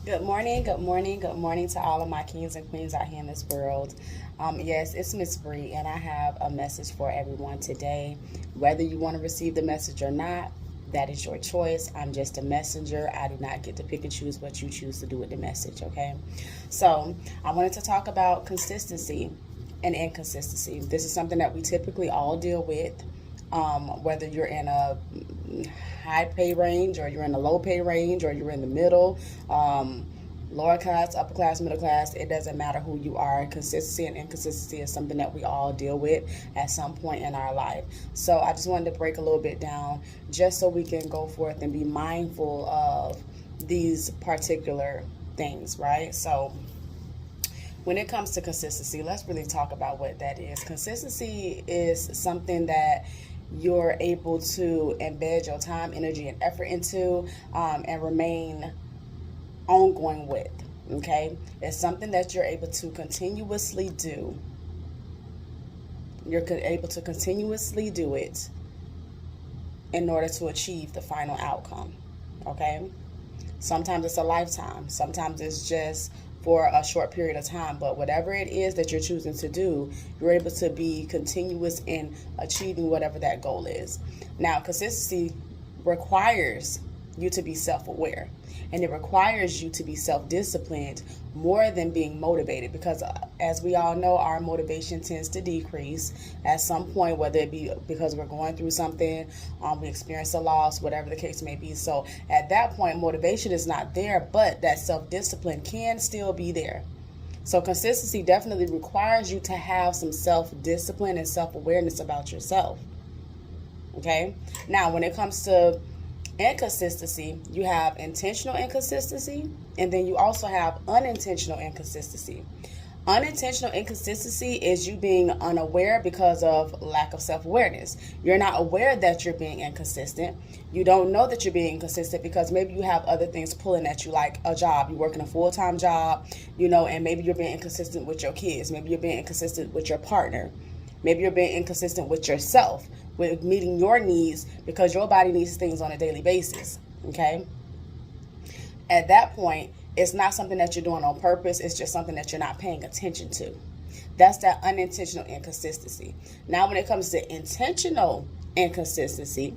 Good morning, good morning, good morning to all of my kings and queens out here in this world. Yes, it's Miss Bree, and I have a message for everyone today. Whether you want to receive the message or not, that is your choice. I'm just a messenger. I do not get to pick and choose what you choose to do with the message, okay? So, I wanted to talk about consistency and inconsistency. This is something that we typically all deal with, whether you're in a high pay range or you're in the low pay range or you're in the middle, lower class, upper class, middle class. It doesn't matter who you are. Consistency and inconsistency is something that we all deal with at some point in our life. So I just wanted to break a little bit down just so we can go forth and be mindful of these particular things, right? So when it comes to consistency, let's really talk about what that is. Consistency is something that you're able to embed your time, energy, and effort into, and remain ongoing with. Okay, it's something that you're able to continuously do. You're able to continuously do it in order to achieve the final outcome. Okay, sometimes it's a lifetime, sometimes it's just for a short period of time, but whatever it is that you're choosing to do, you're able to be continuous in achieving whatever that goal is. Now, consistency requires you to be self-aware, and it requires you to be self-disciplined more than being motivated, because as we all know, our motivation tends to decrease at some point, whether it be because we're going through something, we experience a loss, whatever the case may be. So at that point, motivation is not there, but that self-discipline can still be there. So consistency definitely requires you to have some self-discipline and self-awareness about yourself. Okay, now when it comes to inconsistency, you have intentional inconsistency, and then you also have unintentional inconsistency. Unintentional inconsistency is you being unaware because of lack of self-awareness. You're not aware that you're being inconsistent. You don't know that you're being inconsistent because maybe you have other things pulling at you, like a job. You're working a full-time job, and maybe you're being inconsistent with your kids. Maybe you're being inconsistent with your partner. Maybe you're being inconsistent with yourself, with meeting your needs, because your body needs things on a daily basis. Okay? At that point, it's not something that you're doing on purpose. It's just something that you're not paying attention to. That's that unintentional inconsistency. Now, when it comes to intentional inconsistency,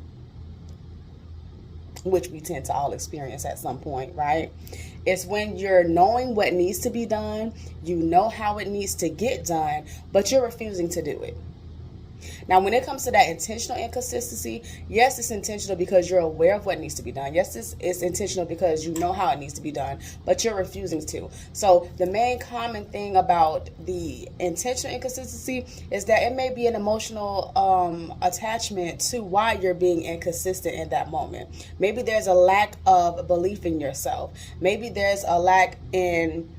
which we tend to all experience at some point, right? It's when you're knowing what needs to be done, you know how it needs to get done, but you're refusing to do it. Now, when it comes to that intentional inconsistency, yes, it's intentional because you're aware of what needs to be done. Yes, it's intentional because you know how it needs to be done, but you're refusing to. So the main common thing about the intentional inconsistency is that it may be an emotional attachment to why you're being inconsistent in that moment. Maybe there's a lack of belief in yourself. Maybe there's a lack in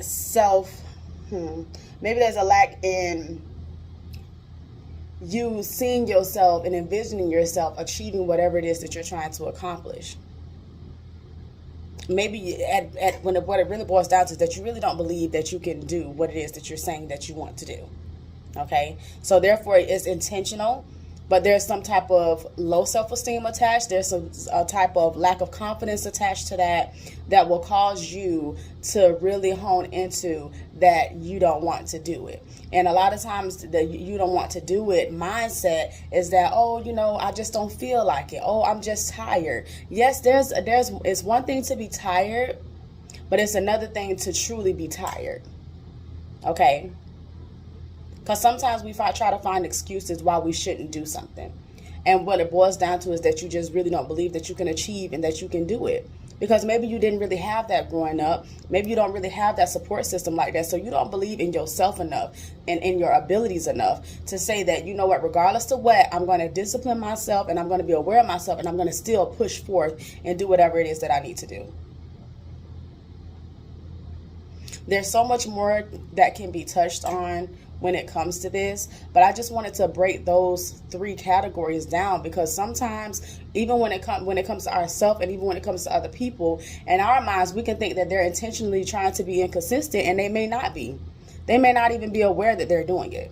self. Maybe there's a lack in you seeing yourself and envisioning yourself achieving whatever it is that you're trying to accomplish. Maybe what it really boils down to is that you really don't believe that you can do what it is that you're saying that you want to do. Okay, so therefore it's intentional, but there's some type of low self-esteem attached. There's a type of lack of confidence attached to that will cause you to really hone into that you don't want to do it. And a lot of times the you don't want to do it mindset is that, I just don't feel like it. Oh, I'm just tired. Yes, it's one thing to be tired, but it's another thing to truly be tired. Okay? Because sometimes we try to find excuses why we shouldn't do something. And what it boils down to is that you just really don't believe that you can achieve and that you can do it. Because maybe you didn't really have that growing up. Maybe you don't really have that support system like that. So you don't believe in yourself enough and in your abilities enough to say that, you know what, regardless of what, I'm going to discipline myself and I'm going to be aware of myself and I'm going to still push forth and do whatever it is that I need to do. There's so much more that can be touched on when it comes to this, but I just wanted to break those three categories down, because sometimes even when it comes to ourselves and even when it comes to other people, in our minds we can think that they're intentionally trying to be inconsistent, and they may not be. They may not even be aware that they're doing it.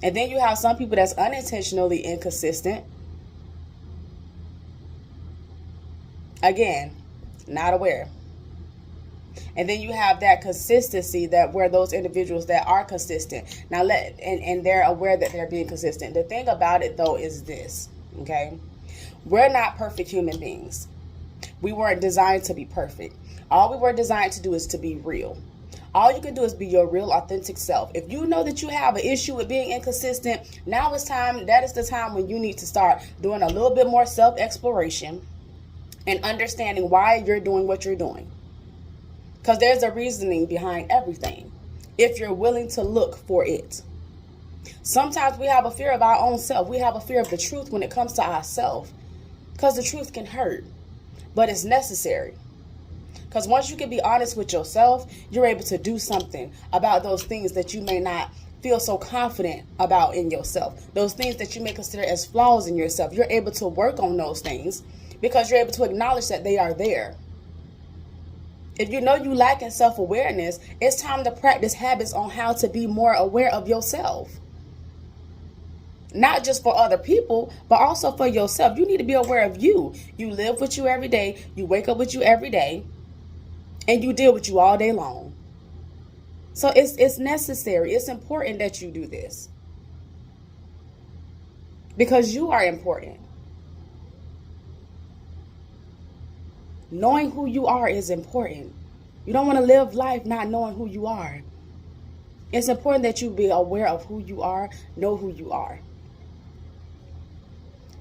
And then you have some people that's unintentionally inconsistent. Again, not aware. And then you have that consistency, that where those individuals that are consistent. Now and they're aware that they're being consistent. The thing about it though is this, okay? We're not perfect human beings. We weren't designed to be perfect. All we were designed to do is to be real. All you can do is be your real, authentic self. If you know that you have an issue with being inconsistent, now it's time. That is the time when you need to start doing a little bit more self-exploration and understanding why you're doing what you're doing. Because there's a reasoning behind everything, if you're willing to look for it. Sometimes we have a fear of our own self. We have a fear of the truth when it comes to ourselves. Because the truth can hurt, but it's necessary. Because once you can be honest with yourself, you're able to do something about those things that you may not feel so confident about in yourself. Those things that you may consider as flaws in yourself. You're able to work on those things because you're able to acknowledge that they are there. If you know you lack in self-awareness, it's time to practice habits on how to be more aware of yourself. Not just for other people, but also for yourself. You need to be aware of you. You live with you every day. You wake up with you every day. And you deal with you all day long. So it's necessary. It's important that you do this. Because you are important. Knowing who you are is important. You don't want to live life not knowing who you are. It's important that you be aware of who you are, know who you are.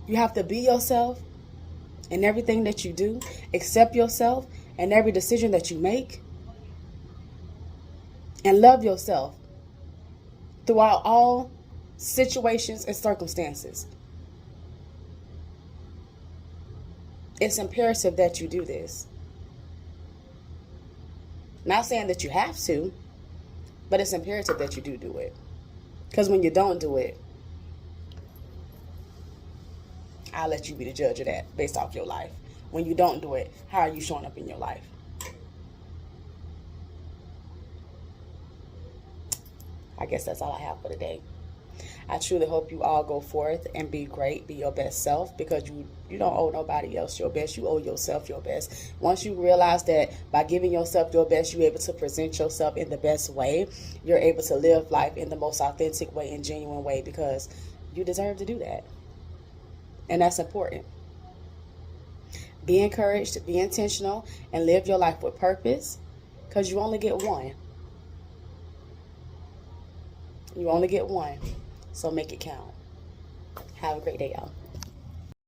You have to be yourself in everything that you do. Accept yourself in every decision that you make. And love yourself throughout all situations and circumstances. It's imperative that you do this. Not saying that you have to, but it's imperative that you do it. Because when you don't do it, I'll let you be the judge of that based off your life. When you don't do it, how are you showing up in your life? I guess that's all I have for today. I truly hope you all go forth and be great, be your best self, because you don't owe nobody else your best. You owe yourself your best. Once you realize that by giving yourself your best, you're able to present yourself in the best way. You're able to live life in the most authentic way and genuine way, because you deserve to do that. And that's important. Be encouraged, be intentional, and live your life with purpose, because you only get one. You only get one. So make it count. Have a great day, y'all.